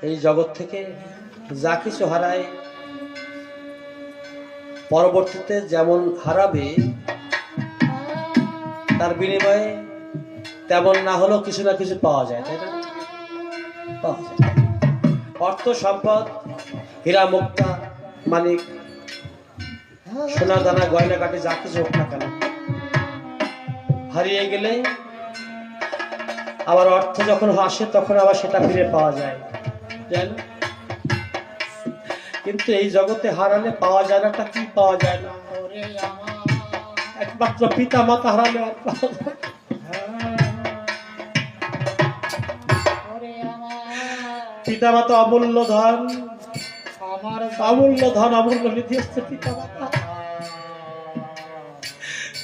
এই জগৎ থেকে যা কিছু হারায় পরবর্তীতে যেমন হারাবে তার বিনিময়ে তেমন না হলেও কিছু না কিছু পাওয়া যায়, তাই না? পাওয়া যায়। অর্থ সম্পদ, হীরা মুক্তা মানিক সোনা দানা গয়না কাটি যা কিছু হোক না কেন, হারিয়ে গেলে আবার অর্থ যখন আসে তখন আবার সেটা ফিরে পাওয়া যায়, জানো? কিন্তু এই জগতে হারালে পাওয়া যায় না, কি পাওয়া যায় না? একমাত্র পিতা মাতা হারালে আর পাওয়া যায়। পিতা মাতা অমূল্য ধন, অমূল্য ধন, অমূল্য নিধি হচ্ছে পিতা মাতা।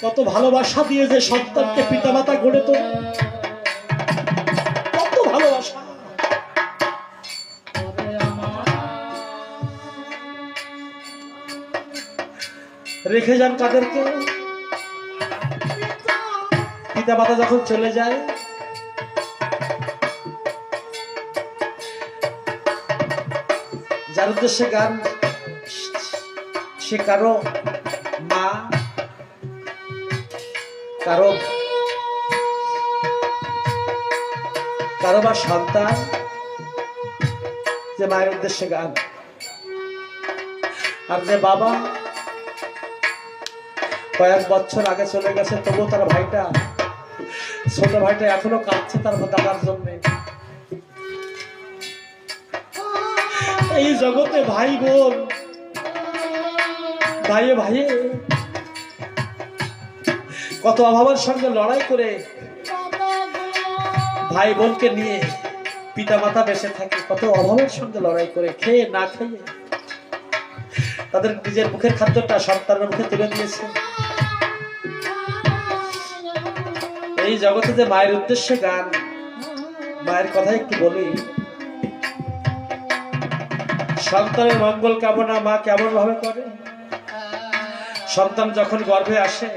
কত ভালোবাসা দিয়ে যে সন্তানকে পিতা মাতা গড়ে তোলে, কত ভালোবাসা। রেখে যান কাদেরকে? পিতা মাতা যখন চলে যায় যার উদ্দেশ্যে গান, সে কারো মা, কারো বা সন্তান, যে মায়ের উদ্দেশ্যে গান। আর যে বাবা কয়েক বছর আগে চলে গেছে, তবুও তার ভাইটা, ছোট ভাইটা এখনো কাঁদছে তার দাদার জন্য। এই জগতে ভাই বোন, ভাইয়ে ভাইয়ে কত অভাবের সঙ্গে লড়াই করে ভাই বোনকে নিয়ে পিতা মাতা বেঁচে থাকে, কত অভাবের সঙ্গে লড়াই করে, খেয়ে না খেয়ে তাদের নিজের মুখের খাদ্যটা সন্তানের মুখে তুলে দিয়েছে। এই জগতে যে মায়ের উদ্দেশ্যে গান, মায়ের কথা একটু বলি। সন্তানের মঙ্গল কামনা মা কেমন ভাবে করে? সন্তান যখন গর্ভে আসে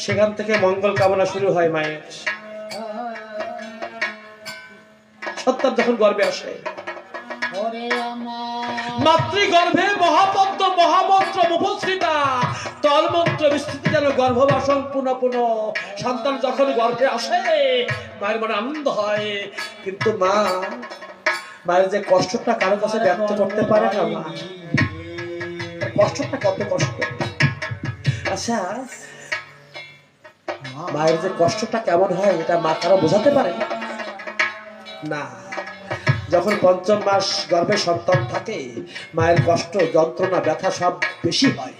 সেখান থেকে মঙ্গল কামনা শুরু হয় মায়ের। সন্তান যখন গর্ভে আসে, মাতৃগর্ভে মহাপদ্ম মহামন্ত্র মুখশ্রিতা তলমন্ত্র বিস্তৃত যেন গর্ভবাসন পুনঃ পুনঃ। সন্তান যখন গর্ভে আসে মায়ের মনে আনন্দ হয়, কিন্তু মায়ের যে কষ্টটা কারো কাছে ব্যক্ত করতে পারে না। মা কষ্টটা কত কষ্ট। আচ্ছা, মায়ের যে কষ্টটা কেমন হয় এটা মা কারো বোঝাতে পারে না। যখন পঞ্চম মাস গর্ভে সন্তান থাকে মায়ের কষ্ট, যন্ত্রণা, ব্যথা সব বেশি হয়।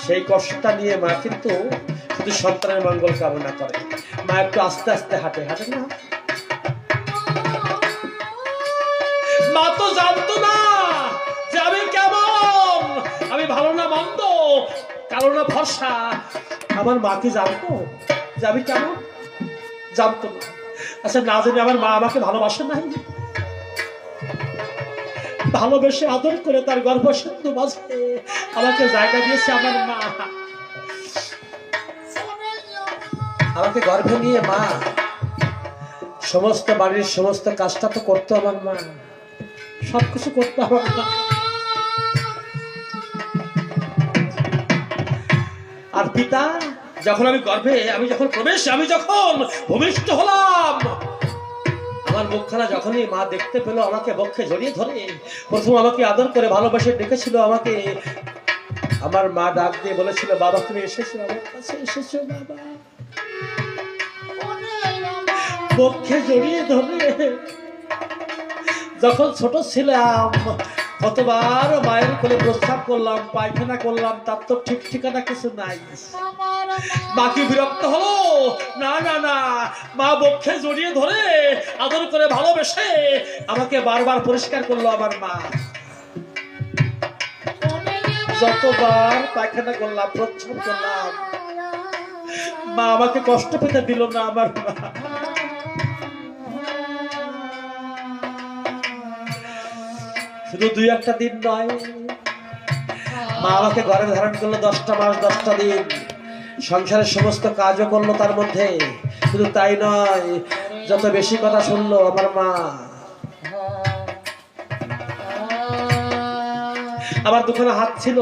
সেই কষ্টটা নিয়ে মা কিন্তু শুধু সন্তানের মঙ্গল কামনা করে। মা একটু আস্তে আস্তে হাঁটে, হাঁটে না? মা তো জানতো না যে আমি কেমন, আমি ভালো না মন্দ, কালো না ফর্সা। আমার মা কি জানতো যে আমি কেমন? জানতো না। আচ্ছা, না জানি আমার মা আমাকে ভালোবাসে নাই? ভালোবেসে আদর করে তার গর্ভসিন্ধু মাঝে আমাকে জায়গা দিয়েছে আমার মা। আমাকে গর্ভে নিয়ে মা সমস্ত বাড়ির সমস্ত কাজটা তো করতো আমার মা, সবকিছু করতো আমার মা। আর পিতা যখন আমি গর্ভে, আমি যখন ভূমিষ্ঠ হলাম, আমার মুখখানা যখনই মা দেখতে পেল, আমাকে বক্ষে জড়িয়ে ধরে প্রথম আমাকে আদর করে ভালোবাসে ডেকেছিল। আমাকে আমার মা ডাক দিয়ে বলেছিল, বাবা তুমি এসেছো আমার কাছে, এসেছো বাবা। বক্ষে জড়িয়ে ধরে যখন ছোট ছিলাম কতবার মায়ের কোলে প্রস্রাব করলাম, পায়খানা করলাম, তার তো ঠিক ঠিকানা কিছু নাই। মা কি বিরক্ত হলো? না না না, মা বক্ষে জড়িয়ে ধরে আদর করে ভালোবেসে আমাকে বারবার পরিষ্কার করলো আমার মা। যতবার পায়খানা করলাম, প্রস্রাব করলাম, মা আমাকে কষ্ট পেতে দিল না আমার মা। শুধু 2-1 দিন নয়, মা আমাকে ঘরে ধারণ করলো 10টা মাস 10টা দিন, সংসারের সমস্ত কাজও করলো তার মধ্যে। শুধু তাই নয়, যত বেশি কথা শুনলো আমার মা। আমার দুখানা হাত ছিল,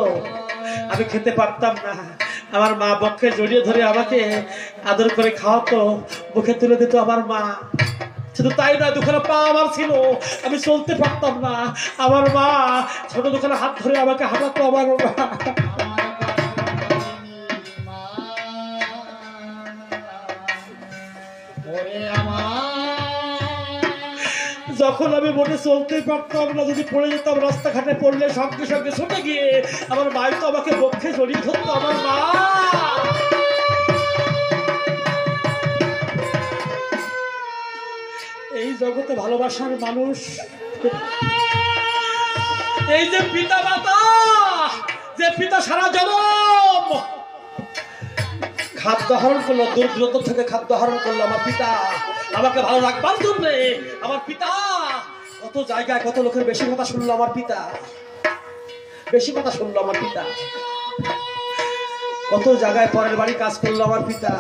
আমি খেতে পারতাম না। আমার মা বক্ষে জড়িয়ে ধরে আমাকে আদর করে খাওয়াতো, মুখে তুলে দিত আমার মা। শুধু তাই না, দুখানা পা আমার ছিল, আমি চলতে পারতাম না। আমার মা ছোট দুখানা হাত ধরে আমাকে হাঁটাতো। আমার মা যখন আমি মোটে চলতে পারতাম না, যদি পড়ে যেতাম রাস্তাঘাটে, পড়লে সঙ্গে সঙ্গে ছুটে গিয়ে আমার মায়ের তো আমাকে বক্ষে জড়িয়ে ধরতো। আমার মা এই জগতে ভালোবাসার মানুষ, এই যে পিতা মাতা, যে পিতা সারা জনম খাদ্য আহরণ করলো, দূর দূরান্ত থেকে খাদ্য আহরণ করলো আমার পিতা আমাকে ভালো রাখবার জন্য। আমার পিতা কত জায়গায় কত লোকের বেশি কথা শুনলো আমার পিতা, বেশি কথা শুনলো আমার পিতা। কত জায়গায় পরের বাড়ি কাজ করলো আমার পিতা।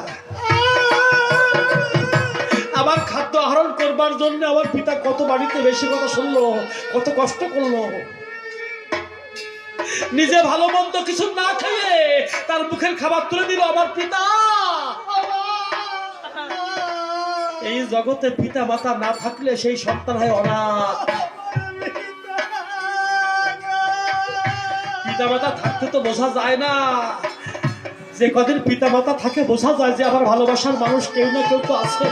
আমার খাদ্য আহরণ করবার জন্য আমার পিতা কত বাড়িতে বেশি কথা শুনলো, কত কষ্ট করলো। নিজে ভালো মন্দ কিছু না খেয়ে তার মুখের খাবার তুলে দিল আমার পিতা। এই জগতে পিতা মাতা না থাকলে সেই সন্তান হয় অনাথ। পিতা মাতা থাকতে তো বোঝা যায় না, যে কদিন পিতা মাতা থাকে বোঝা যায় যে আমার ভালোবাসার মানুষ কেউ না কেউ তো আছে।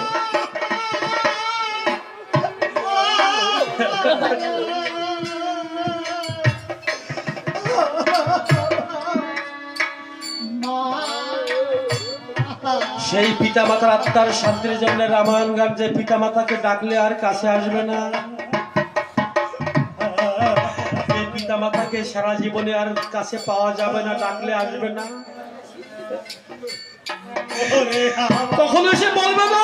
সেই পিতা মাতার আত্মার শান্তির জন্য রামায়ণ গান, যে পিতা মাতাকে ডাকলে আর কাছে আসবে না, যে পিতা মাতাকে সারা জীবনে আর কাছে পাওয়া যাবে না, ডাকলে আসবে না। তখন এসে বলবে না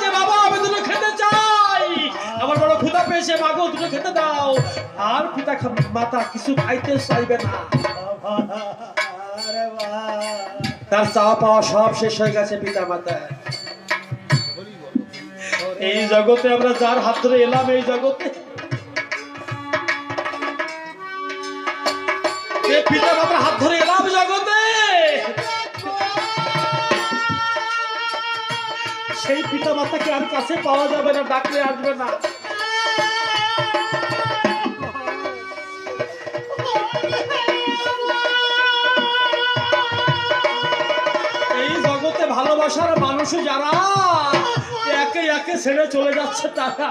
যে বাবা আমি দুটো খেতে চাই, আমার বড় ক্ষুধা পেয়েছে, মাগো দুটো খেতে দাও। আর পিতা মাতা কিছু খাইতে চাইবে না, তার চাওয়া পাওয়া সব শেষ হয়ে গেছে পিতা মাতা। এই জগতে আমরা যার হাত ধরে এলাম, এই জগতে পিতা মাতার হাত ধরে এলাম জগতে, সেই পিতা মাতাকে আর কাছে পাওয়া যাবে না, ডাকলে আসবে না। এই জগতে ভালোবাসার মানুষ যারা একে একে ছেড়ে চলে যাচ্ছে, তারা